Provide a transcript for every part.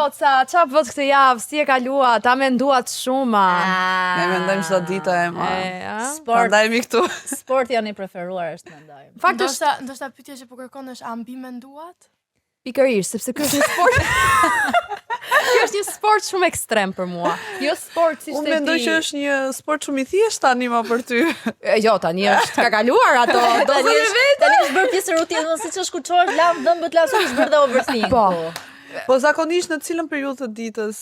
goca, qa bët këtë javë, si e kalua, ta menduat shumë. Ne mendojmë çdo ditë Ema. Prandajmi këtu. Sport janë i preferuar është mendoj. Fakt është ndoshta pyetja që po kërkon është a mbi menduat? pikërisht, sepse ky është një sport. Ky është një sport shumë ekstrem për mua. Jo sport si Unë mendoj që është një sport shumë i thjeshtë tani më për ty. Jo, tani është ka kaluar ato. Tani është bërë pjesë e rutinës, siç është kur çohesh lam dhëmbët lasu është bërë dhe overthink. Po zakonisht në cilën periudhë të ditës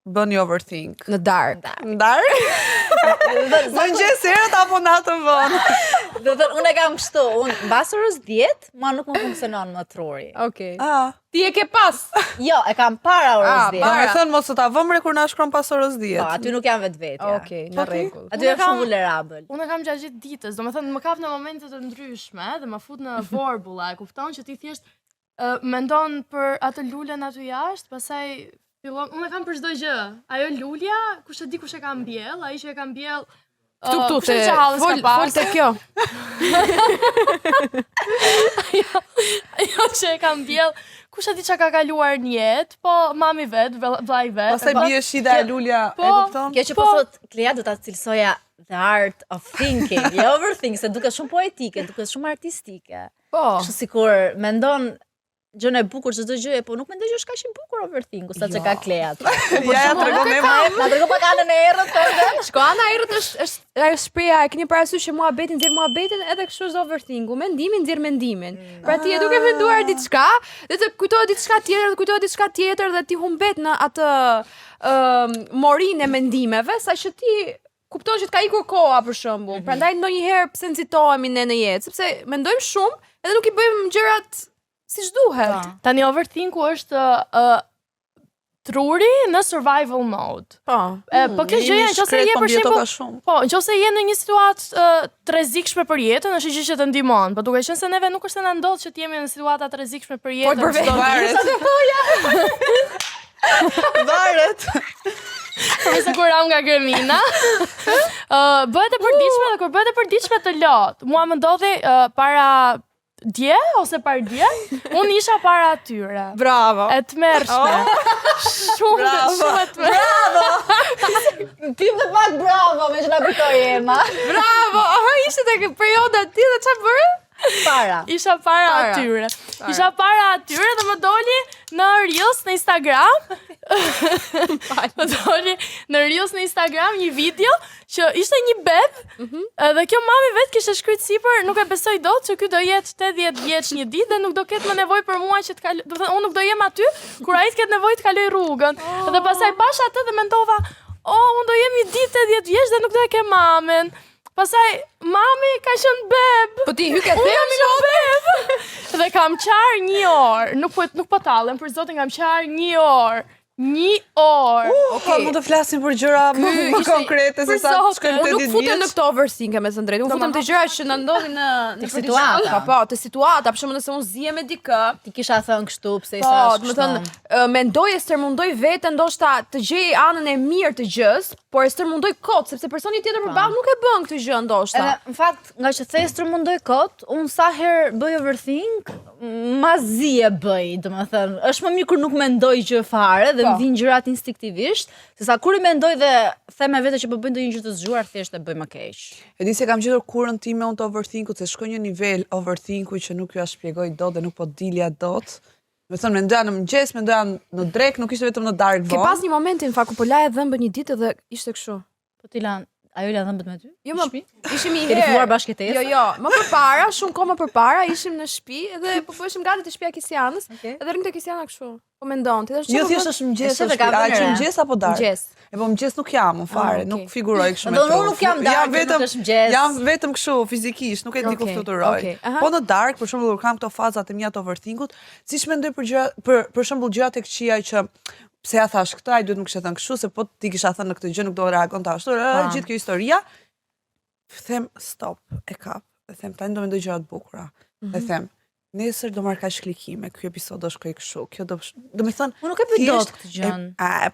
bëni overthink? Në dark. Në dark? Mëngjes herët apo natën vonë? Do të unë e kam kështu, unë mbas orës 10, ma nuk më funksionon më truri. Okej. Ti e ke pas? Jo, e kam para orës 10. Do me thënë mos të ta vëmre kur na shkron pas orës 10. Po, aty nuk jam vetvetja. Okej, në rregull. Aty jam shumë vulnerabël. Unë kam gjatë gjithë ditës, do me thënë më kap në momente të ndryshme dhe më fut në vorbulla, e kupton që ti thjesht mendon për atë lulen aty jashtë, pastaj fillon, unë kam për çdo gjë. Ajo lulja, kush e di kush e ka mbjell, ai që e ka mbjell Këtu te fol te kjo. Ajo që e ka mbjell, kush e di çka ka kaluar në jetë, po mami vet, vllai vet. Pastaj bie shida e lulja, e kupton? Kjo që po thot Klea do ta cilësoja the art of thinking, jo overthink, se duket shumë poetike, duket shumë artistike. Po. Kështu sikur mendon gjën e bukur çdo gjë, po nuk mendoj që është kaq i bukur overthinku sa që ka Klea. Ja tregon Ema. Na tregon pak anën e errët tonë. Shko ana e errët është ajo shpreha, e keni parasysh që muhabetin nxjerr muhabetin edhe kështu është overthinku. Mendimi nxjerr mendimin. Pra ti e duke menduar diçka, dhe të kujtohet diçka tjetër, të kujtohet diçka tjetër dhe ti humbet në atë morinë e mendimeve, saqë ti kupton që të ka ikur koha për shembull. Prandaj ndonjëherë pse nxitohemi ne në jetë, sepse mendojmë shumë edhe nuk i bëjmë gjërat siç duhet. Tani overthinku është truri në survival mode. Po kjo gjë nëse je për shembull, po nëse je në një situatë të rrezikshme për jetën, është gjë që të ndihmon, po duke qenë se neve nuk është se na ndodh që të jemi në situata të rrezikshme për jetën. Po varet. Nëse kur ram nga Gërmina, bëhet e përditshme dhe kur bëhet e përditshme të lot. Mua më ndodhi para dje ose par dje, unë isha para atyre. Bravo. E të mërshme. Shumë e të mërshme. Bravo. Ti më pak bravo me që na kujtoi Ema. Bravo. Aha, ishte te perioda ti dhe çfarë bëre? Para. Isha para atyre. Isha para atyre dhe më doli në Reels në Instagram. Më doli në Reels në Instagram një video që ishte një bebë dhe kjo mami vetë kishte shkruajtur sipër, nuk e besoj dot që ky do jetë 80 vjeç një ditë dhe nuk do ketë më nevojë për mua që të kaloj, do të thënë unë nuk do jem aty kur ai të ketë nevojë të kaloj rrugën. Dhe pastaj pash atë dhe mendova, unë do jem një ditë 80 vjeç dhe nuk do e kem mamën. Pastaj mami ka qenë beb. Po ti hyke themi në beb. Dhe kam qarë 1 orë. Nuk po tallem, për zotin kam qarë 1 orë. 1 orë. Okay. Mund të flasim për gjëra më konkrete se sa shkojmë te ditë. Nuk futem në këto overthink me të drejtë. Unë futem te gjëra që na ndodhin në situata. Po, te situata, për shembull nëse unë zihem me dikë, ti kisha thënë kështu pse isha ashtu. Po, do të thënë, mendoj e stërmundoj veten, ndoshta të gjej anën e mirë të gjës, por e stërmundoj kot, sepse personi tjetër përballë nuk e bën këtë gjë ndoshta. Edhe në fakt, nga që the stërmundoj kot, unë sa herë bëj overthink, mazi e bëj, domethënë, është më mirë kur nuk mendoj gjë fare dhe më vijnë gjërat instiktivisht, sesa kur i mendoj dhe them me vete që po bëj ndonjë gjë të zgjuar, thjesht e bëj më keq. E di se kam gjetur kurën time unë të overthinkut, se shkoj një nivel overthinku që nuk ju shpjegoj dot dhe nuk po dilja dot. Me thënë, mendoja në mëngjes, mendoja në drek, nuk ishte vetëm në dark vonë. Ke pas një momentin fakt ku po laje dhëmbët një ditë dhe ishte kështu. Po ti lan, ajo la dhëmbët me ty? Jo, më ishim një herë. Keni filluar bashkëtesë? Jo, më përpara, shumë kohë më përpara, ishim në shtëpi dhe po ishim gati te shtëpia Kisianës, edhe rrim te Kisiana kështu. Po mendon ti, jo thjesht është mëngjes, është mëngjes apo darkë? Mëngjes. E po mëngjes nuk jam fare, nuk figuroj kështu me trofë. Unë nuk jam darkë, nuk është mëngjes. Jam vetëm kështu fizikisht, nuk e di ku fluturoj. Po në darkë, për shembull, kur kam këto fazat e mia të overthinkut, siç mendoj për gjëra, për shembull gjëra tek qija që pse ja thash këtë, ai duhet më kishte thënë kështu, se po ti kisha thënë në këtë gjë nuk do reagonte ashtu. Gjithë kjo historia, them stop, e kap. E them tani do mendoj gjëra të bukura. E them nesër do marr kaq klikime, ky episod do shkoj kështu. Kjo do me thënë, unë nuk e bëj dot këtë gjën.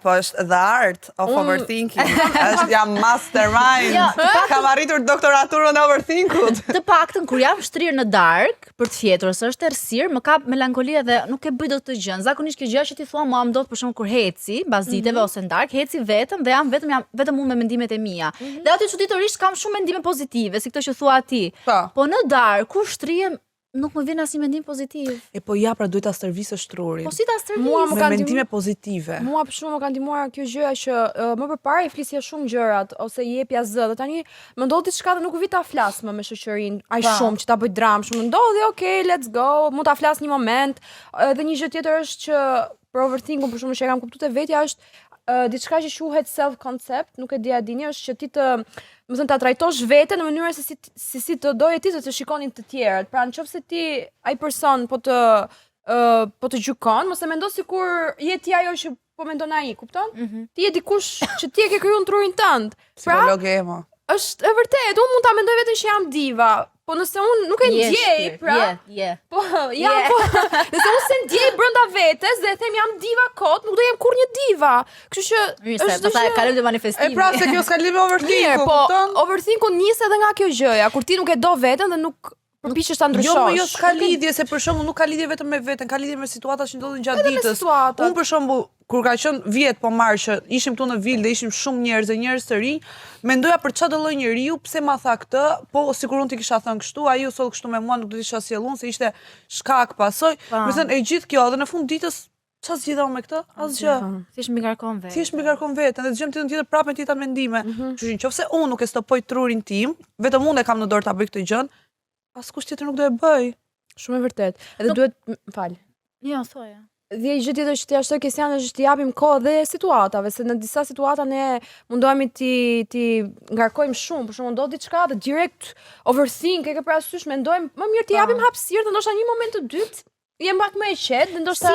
Po është the art of overthinking. Është jam mastermind. Kam arritur doktoraturën e overthinkut. Të paktën kur jam shtrirë në dark për të fjetur, se është errësirë, më kap melankolia dhe nuk e bëj dot këtë gjën. Zakonisht kjo gjë që ti thua mua më dot për shkak kur heci, mbas ditëve ose në dark, heci vetëm dhe jam vetëm unë me mendimet e mia. Dhe aty çuditërisht kam shumë mendime pozitive, si këtë që thua ti. Po në dark kur shtrihem nuk më vjen asnjë mendim pozitiv. Po ja, pra duhet ta stërvisësh trurin. Po si ta stërvis? Me mendime pozitive. Mua për shkak më ka ndihmuar kjo gjëja që më përpara i flisja shumë gjërat ose i jepja zë, dhe tani më ndodh diçka dhe nuk vi ta flas më me shoqërinë, aq shumë që ta bëj dramë, shumë ndodhi, okay, let's go, mund ta flas një moment. Dhe një gjë tjetër është që për overthinking, për shkak që e kam kuptuar te vetja është diçka që quhet self concept, nuk e di a dini, është që ti më thënë ta trajtosh veten në mënyrë se si të doje ti të shikonin të tjerët. Pra nëse ti ai person po të gjykon, mos e mendo sikur je ti ajo që po mendon ai, kupton? Ti je dikush që ti e ke krijuar në trurin tënd. Pra, Psikologema. Është e vërtetë, unë mund ta mendoj veten që jam diva, po nëse unë nuk e ndjej, pra. Po, nëse unë se ndjej brenda vetes dhe them jam diva kot, nuk do jem kurrë një diva. Kështu që është pastaj kalojmë te manifestimi. Pra se kjo s'ka lidhje me overthinking, kupton? Po, overthinking nis edhe nga kjo gjëja, kur ti nuk e do veten dhe nuk përpiqesh ta ndryshosh. Jo, s'ka lidhje, se për shembull nuk ka lidhje vetëm me veten, ka lidhje me situatat që ndodhin gjatë ditës. Unë për shembull kur ka qenë vjet po marr që ishim këtu në Vil dhe ishim shumë njerëz të rinj, mendoja për çfarë do lloj njeriu, pse ma tha këtë, po sikur unë ti kisha thënë kështu, ai u soll kështu me mua, nuk do të isha sjell unë, se ishte shkak pasoj. Do thënë e gjithë kjo dhe në fund ditës çfarë zgjidha unë me këtë? Asgjë. Thjesht mbi ngarkon veten. Thjesht mbi ngarkon veten, dhe dëgjojmë tjetër prapë me tjetra mendime. Kështu që nëse unë nuk e stopoj trurin tim, vetëm unë e kam në dorë ta bëj këtë gjën, askush tjetër nuk do e bëj. Shumë e vërtet. Edhe duhet, fal. Jo, thoja. Dhe gjë tjetër që t'ia shtoj Kesian është t'i japim kohë dhe situatave, se në disa situata ne mundohemi ti ngarkojmë shumë, për shembull ndodh diçka dhe direkt overthink, e ke parasysh, mendojmë, më mirë t'i japim hapësirë, dhe ndoshta një moment të dytë jem pak më e qetë, dhe ndoshta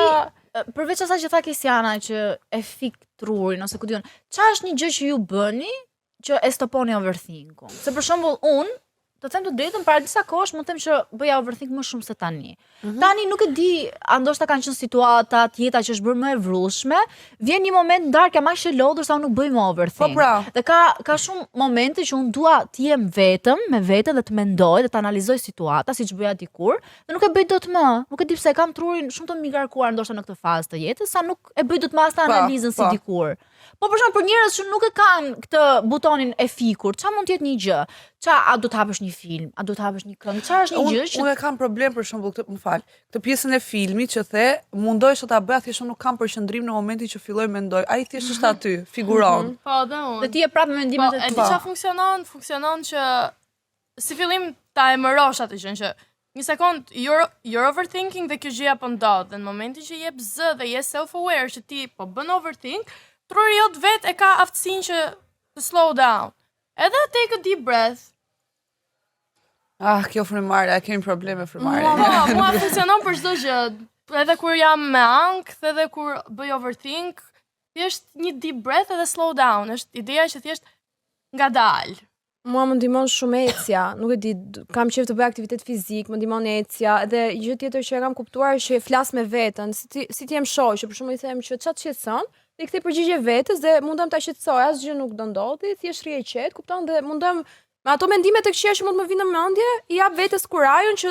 përveç asaj që tha Kesiana që e fik trurin ose ku diun, çfarë është një gjë që ju bëni që e stoponi overthinkun? Se për shembull unë të them të drejtën, para disa kohësh mund të them që bëja overthink më shumë se tani. Tani nuk e di, a ndoshta kanë qenë situata tjera që është bërë më e vrullshme, vjen një moment ndark jam aq e lodhur sa unë nuk bëj më overthink. Po pra. Dhe ka shumë momente që unë dua të jem vetëm me veten dhe të mendoj dhe të analizoj situata siç bëja dikur, dhe nuk e bëj dot më. Nuk e di pse kam trurin shumë të migarkuar ndoshta në këtë fazë të jetës, sa nuk e bëj dot më as të analizën si dikur. Po për shkak për njerëz që nuk e kanë këtë butonin e fikur, çfarë mund të jetë një gjë? A do të hapësh një film, a do të hapësh një këngë? Çfarë është një gjë që unë kam problem për shembull këtë, më fal. Këtë pjesën e filmit që the, mundohesh të ta bëj, thjesht unë nuk kam përqendrim në momentin që filloj mendoj. Ai thjesht është aty, figuron. Po, dhe unë. Dhe ti e prapë mendimet e tua. E di çfarë funksionon që si fillim ta emërosh atë gjën që një sekond you're overthinking dhe kjo gjëja po ndodh, dhe në momentin që jep zë dhe je self-aware që ti po bën overthink, truri jot vet e ka aftësinë që të slow down. Edhe take a deep breath. Kjo frymarrja, kemi probleme frymarrje. Mua funksionon për çdo gjë. Edhe kur jam me ankth, edhe kur bëj overthink, thjesht një deep breath edhe slow down. Është ideja që thjesht ngadal. Mua më ndihmon shumë ecja, nuk e di, kam qejf të bëj aktivitet fizik, më ndihmon ecja, dhe gjë tjetër që e kam kuptuar është që flas me veten, si ti jem shoqë, për shembull i them që çfarë shqetëson, dhe i kthej përgjigje vetes dhe mundem ta shqetësoj, asgjë nuk do ndodhi, thjesht rri e qetë, kupton, dhe mundem me ato mendime të këqija që mund të më vinë në mendje, i jap vetes kurajon që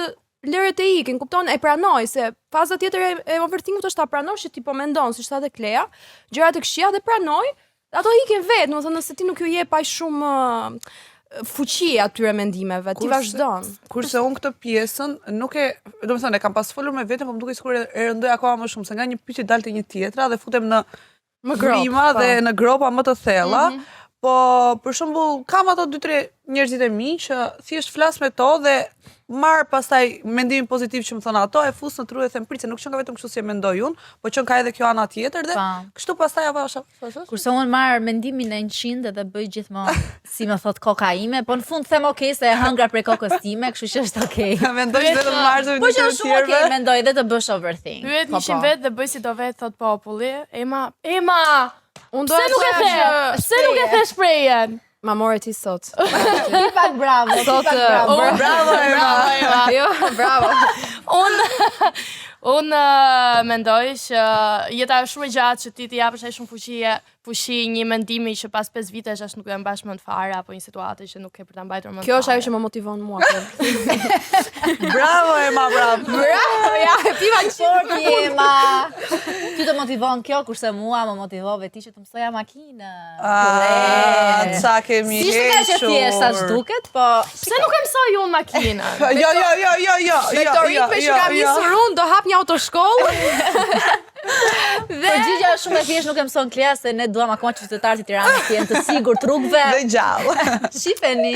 lëret e ikin, kupton, e pranoj, se faza tjetër e overthinkut është ta pranosh që ti po mendon, siç tha dhe Klea, gjëra të këqija dhe pranoj, ato ikin vetë, domethënë nëse ti nuk ju jep aq shumë fuqi atyre mendimeve, ti vazhdon. Kurse unë këtë pjesën nuk e, domethënë e kam pas folur me veten, por më duket sikur e rëndoj akoma më shumë, se nga një pyetje dalte një tjetra dhe futem në grima dhe në gropa më të thella. Po, për shembull, kam ato 2-3 njerëzit e mi që thjesht flas me to dhe marr pastaj mendimin pozitiv që më thon ato, e fus në tru e them pritse, nuk qen ka vetëm kështu si e mendoj unë, po qen ka edhe kjo ana tjetër dhe kështu pastaj apo kurse unë marr mendimin e 100 dhe bëj gjithmonë si më thot koka ime, po në fund them okay se e hëngra prej kokës time, kështu që është okay. Mendoj vetëm të marrësh me po që është shumë okay, mendoj dhe të bësh overthink. Pyet 100 vet dhe bëj si do vet thot populli. Ema, unë se nuk e the shprehjen. Ma more ti sot. Ti pak bravo. Sot bravo Ema. Jo, bravo. Unë mendoj që jeta është shumë e gjatë që ti t'i japësh ai shumë fuqi një mendimi që pas 5 vitesh as nuk e mbash mend fare apo një situatë që nuk e për ta mbajtur mend. Kjo është ajo që më motivon mua. Bravo Ema, bravo. Bravo, ja, piva fort Ema. Ty të motivon kjo, kurse mua më motivove ti që të mësoja makinë. Sa kemi hequr. Si ishte ka që thjesht as duket, po Pse nuk e mësoj unë makinën? Jo. Vektorit për që kam njësër unë, do hap një autoshkollë. përgjigja është shumë e thjeshtë, nuk e mëson Klea se ne duam akoma qytetarët e Tiranës të jenë të sigurt rrugëve. Dhe gjallë. Shifeni.